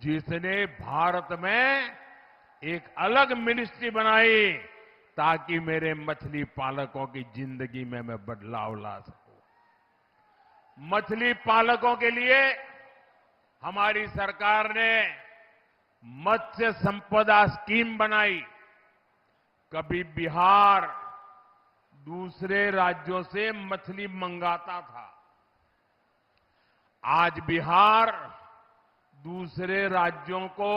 जिसने भारत में एक अलग मिनिस्ट्री बनाई ताकि मेरे मछली पालकों की जिंदगी में मैं बदलाव ला सकूं। मछली पालकों के लिए हमारी सरकार ने मत्स्य संपदा स्कीम बनाई। कभी बिहार दूसरे राज्यों से मछली मंगाता था, आज बिहार दूसरे राज्यों को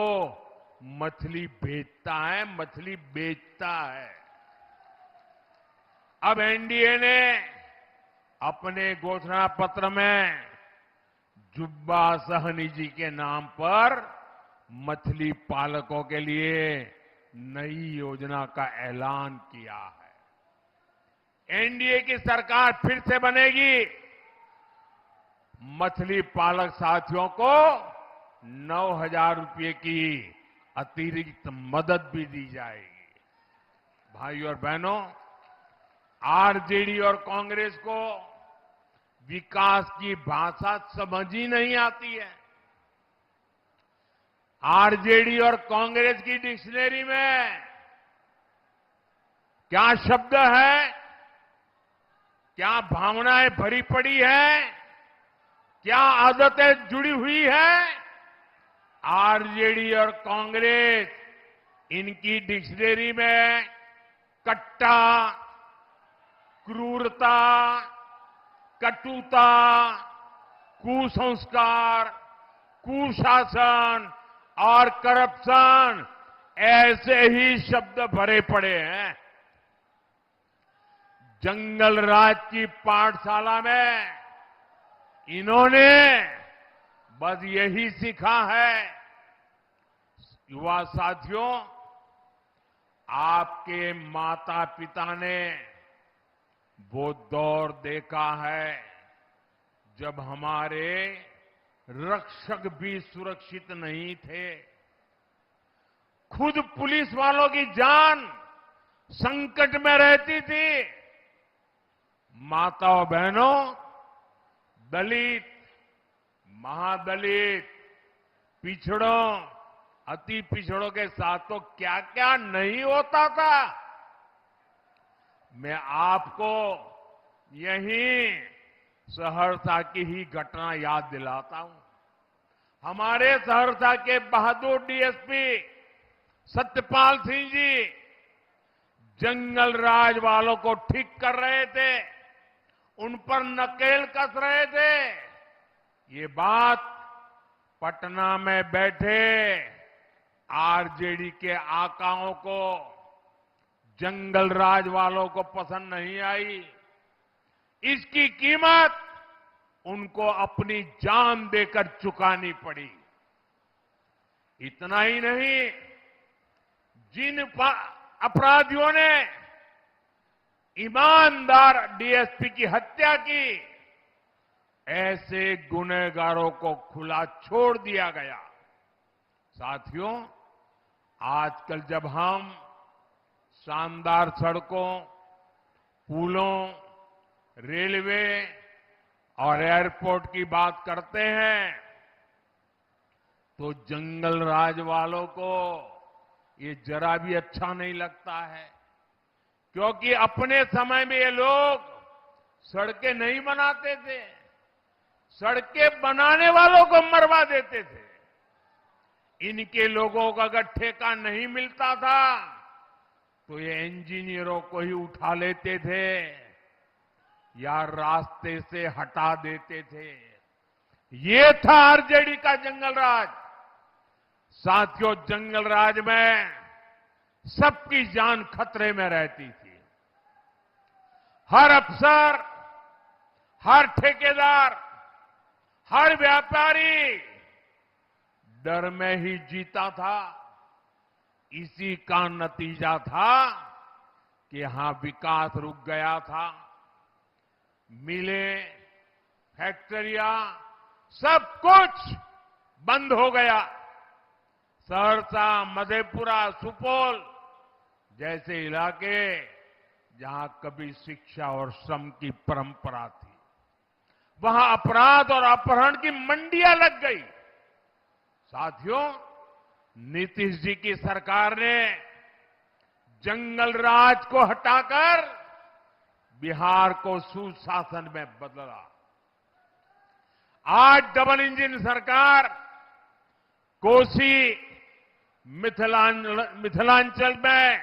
मछली भेजता है, मछली बेचता है। अब एनडीए ने अपने घोषणा पत्र में जुब्बा सहनी जी के नाम पर मछली पालकों के लिए नई योजना का ऐलान किया है। एनडीए की सरकार फिर से बनेगी। मछली पालक साथियों को 9,000 रुपये की अतिरिक्त मदद भी दी जाएगी। भाइयों और बहनों, आरजेडी और कांग्रेस को विकास की भाषा समझ ही नहीं आती है। आरजेडी और कांग्रेस की डिक्शनरी में क्या शब्द है, क्या भावनाएं भरी पड़ी है, क्या आदतें जुड़ी हुई है। आरजेडी और कांग्रेस इनकी डिक्शनरी में कट्टा, क्रूरता, कटुता, कुसंस्कार, कुशासन और करप्शन ऐसे ही शब्द भरे पड़े हैं। जंगल राज की पाठशाला में इन्होंने बस यही सीखा है। युवा साथियों, आपके माता पिता ने वो दौर देखा है जब हमारे रक्षक भी सुरक्षित नहीं थे। खुद पुलिस वालों की जान संकट में रहती थी। माताओं बहनों, दलित, महादलित, पिछड़ों, अति पिछड़ों के साथ तो क्या क्या नहीं होता था। मैं आपको यही सहरसा की ही घटना याद दिलाता हूं। हमारे सहरसा के बहादुर डीएसपी सत्यपाल सिंह जी जंगल राज वालों को ठीक कर रहे थे, उन पर नकेल कस रहे थे। ये बात पटना में बैठे आरजेडी के आकाओं को, जंगल राज वालों को पसंद नहीं आई। इसकी कीमत उनको अपनी जान देकर चुकानी पड़ी। इतना ही नहीं, जिन अपराधियों ने ईमानदार डीएसपी की हत्या की, ऐसे गुनहगारों को खुला छोड़ दिया गया। साथियों, आजकल जब हम शानदार सड़कों, पुलों, रेलवे और एयरपोर्ट की बात करते हैं तो जंगल राज वालों को ये जरा भी अच्छा नहीं लगता है, क्योंकि अपने समय में ये लोग सड़कें नहीं बनाते थे, सड़कें बनाने वालों को मरवा देते थे। इनके लोगों का अगर ठेका नहीं मिलता था तो ये इंजीनियरों को ही उठा लेते थे या रास्ते से हटा देते थे। ये था आरजेडी का जंगल राज। साथियों, जंगल राज में सबकी जान खतरे में रहती थी। हर अफसर, हर ठेकेदार, हर व्यापारी डर में ही जीता था। इसी का नतीजा था कि यहां विकास रुक गया था। मिलें, फैक्ट्रियां, सब कुछ बंद हो गया। सहरसा, मधेपुरा, सुपौल जैसे इलाके जहां कभी शिक्षा और श्रम की परंपरा थी, वहां अपराध और अपहरण की मंडियां लग गई। साथियों, नीतीश जी की सरकार ने जंगल राज को हटाकर बिहार को सुशासन में बदला। आज डबल इंजन सरकार कोसी मिथिलांचल में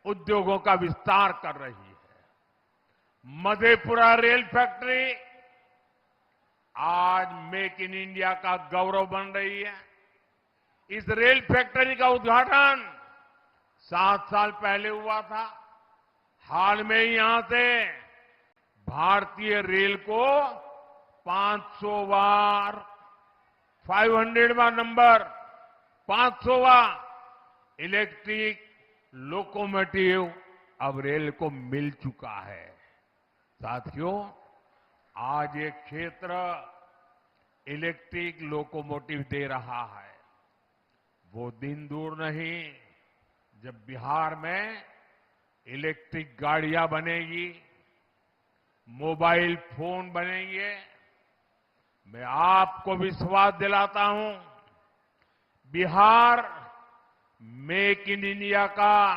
उद्योगों का विस्तार कर रही है। मधेपुरा रेल फैक्ट्री आज मेक इन इंडिया का गौरव बन रही है। इस रेल फैक्ट्री का उद्घाटन 7 साल पहले हुआ था। हाल में ही यहां से भारतीय रेल को 500वां नंबर 500वां इलेक्ट्रिक लोकोमोटिव अब रेल को मिल चुका है। साथियों, आज ये क्षेत्र इलेक्ट्रिक लोकोमोटिव दे रहा है। वो दिन दूर नहीं जब बिहार में इलेक्ट्रिक गाड़ियां बनेगी, मोबाइल फोन बनेंगे। मैं आपको विश्वास दिलाता हूं, बिहार मेक इन इंडिया का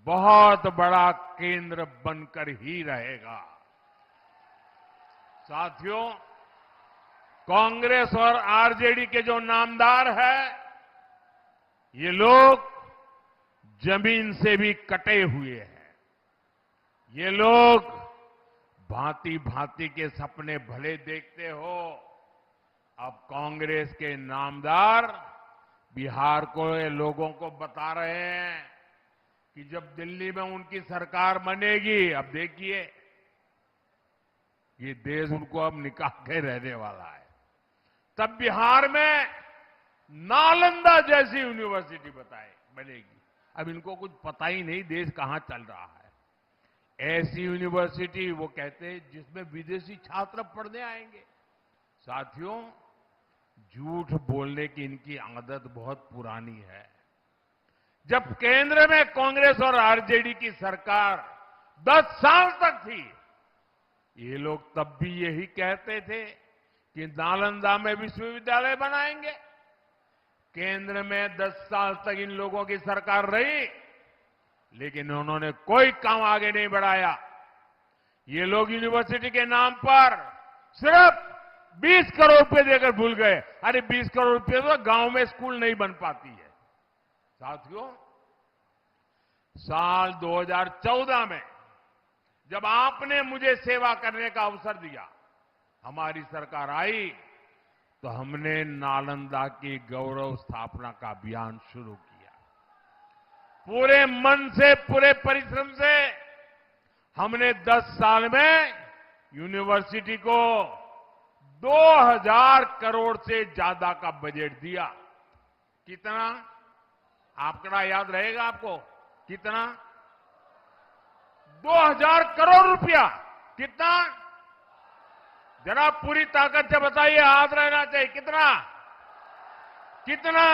बहुत बड़ा केंद्र बनकर ही रहेगा। साथियों, कांग्रेस और आरजेडी के जो नामदार हैं, ये लोग जमीन से भी कटे हुए हैं। ये लोग भांति भांति के सपने भले देखते हो। अब कांग्रेस के नामदार बिहार को लोगों को बता रहे हैं कि जब दिल्ली में उनकी सरकार बनेगी, अब देखिए ये देश उनको अब निकाल के रहने वाला है। तब बिहार में नालंदा जैसी यूनिवर्सिटी बनेगी। अब इनको कुछ पता ही नहीं देश कहां चल रहा है। ऐसी यूनिवर्सिटी वो कहते हैं जिसमें विदेशी छात्र पढ़ने आएंगे। साथियों, झूठ बोलने की इनकी आदत बहुत पुरानी है। जब केंद्र में कांग्रेस और आरजेडी की सरकार 10 साल तक थी, ये लोग तब भी यही कहते थे कि नालंदा में विश्वविद्यालय बनाएंगे। केंद्र में 10 साल तक इन लोगों की सरकार रही, लेकिन उन्होंने कोई काम आगे नहीं बढ़ाया। ये लोग यूनिवर्सिटी के नाम पर सिर्फ 20 करोड़ रुपए देकर भूल गए। अरे 20 करोड़ रुपए तो गांव में स्कूल नहीं बन पाती है। साथियों, साल 2014 में जब आपने मुझे सेवा करने का अवसर दिया, हमारी सरकार आई, तो हमने नालंदा की गौरव स्थापना का अभियान शुरू किया। पूरे मन से, पूरे परिश्रम से हमने 10 साल में यूनिवर्सिटी को 2000 करोड़ से ज्यादा का बजट दिया। कितना? आंकड़ा याद रहेगा आपको? कितना? 2000 करोड़ रुपया। कितना? जरा पूरी ताकत से बताइए, याद रहना चाहिए। कितना? कितना?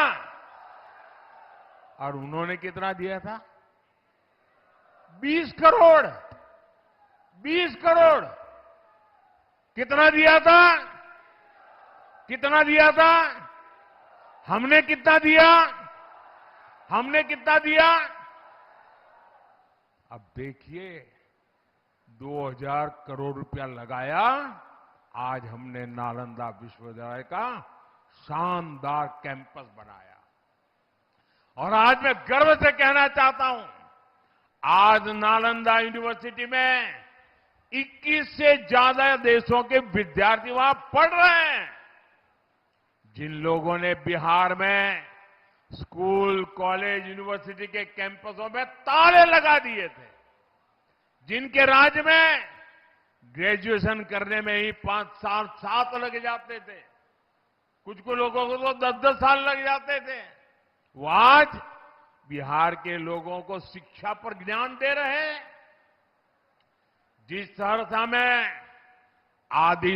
और उन्होंने कितना दिया था? 20 करोड़। 20 करोड़। कितना दिया था? कितना दिया था? हमने कितना दिया? हमने कितना दिया? अब देखिए, 2000 करोड़ रुपया लगाया। आज हमने नालंदा विश्वविद्यालय का शानदार कैंपस बनाया। और आज मैं गर्व से कहना चाहता हूं, आज नालंदा यूनिवर्सिटी में 21 से ज्यादा देशों के विद्यार्थी वहां पढ़ रहे हैं। जिन लोगों ने बिहार में स्कूल, कॉलेज, यूनिवर्सिटी के कैंपसों में ताले लगा दिए थे, जिनके राज्य में ग्रेजुएशन करने में ही 5 साल 7 लग जाते थे, कुछ लोगों को तो 10-10 साल लग जाते थे, वो आज बिहार के लोगों को शिक्षा पर ज्ञान दे रहे हैं। जिस सहरसा में आदि